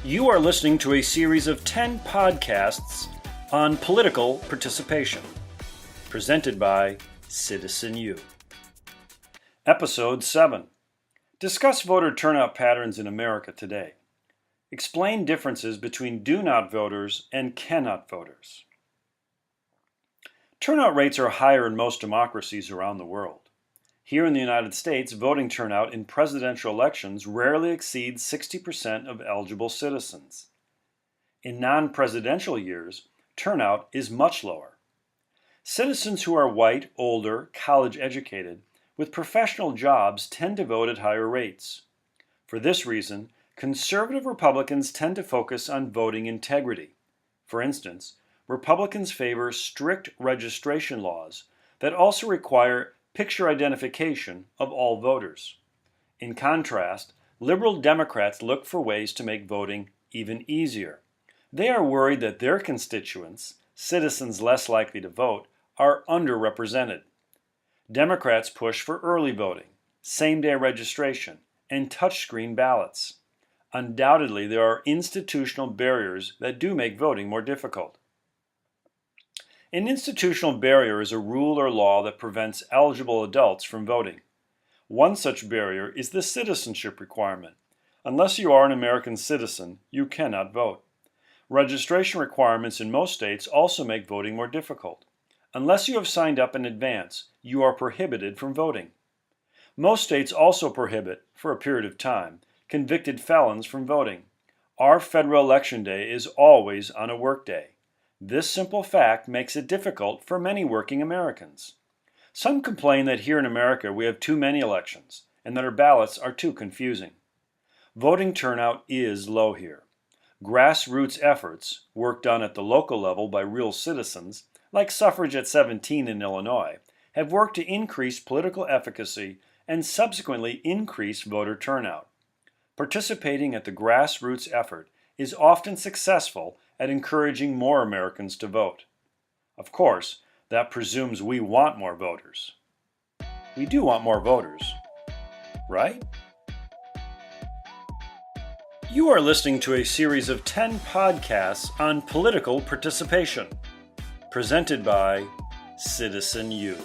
You are listening to a series of 10 podcasts on political participation, presented by Citizen U. Episode 7. Discuss voter turnout patterns in America today. Explain differences between do-not voters and cannot voters. Turnout rates are higher in most democracies around the world. Here in the United States, voting turnout in presidential elections rarely exceeds 60% of eligible citizens. In non-presidential years, turnout is much lower. Citizens who are white, older, college-educated, with professional jobs tend to vote at higher rates. For this reason, conservative Republicans tend to focus on voting integrity. For instance, Republicans favor strict registration laws that also require picture identification of all voters. In contrast, liberal Democrats look for ways to make voting even easier. They are worried that their constituents, citizens less likely to vote, are underrepresented. Democrats push for early voting, same-day registration, and touchscreen ballots. Undoubtedly, there are institutional barriers that do make voting more difficult. An institutional barrier is a rule or law that prevents eligible adults from voting. One such barrier is the citizenship requirement. Unless you are an American citizen, you cannot vote. Registration requirements in most states also make voting more difficult. Unless you have signed up in advance, you are prohibited from voting. Most states also prohibit, for a period of time, convicted felons from voting. Our federal election day is always on a workday. This simple fact makes it difficult for many working Americans. Some complain that here in America we have too many elections and that our ballots are too confusing. Voting turnout is low here. Grassroots efforts, work done at the local level by real citizens, like suffrage at 17 in Illinois, have worked to increase political efficacy and subsequently increase voter turnout. Participating at the grassroots effort is often successful at encouraging more Americans to vote. Of course, that presumes we want more voters. We do want more voters, right? You are listening to a series of 10 podcasts on political participation, presented by Citizen U.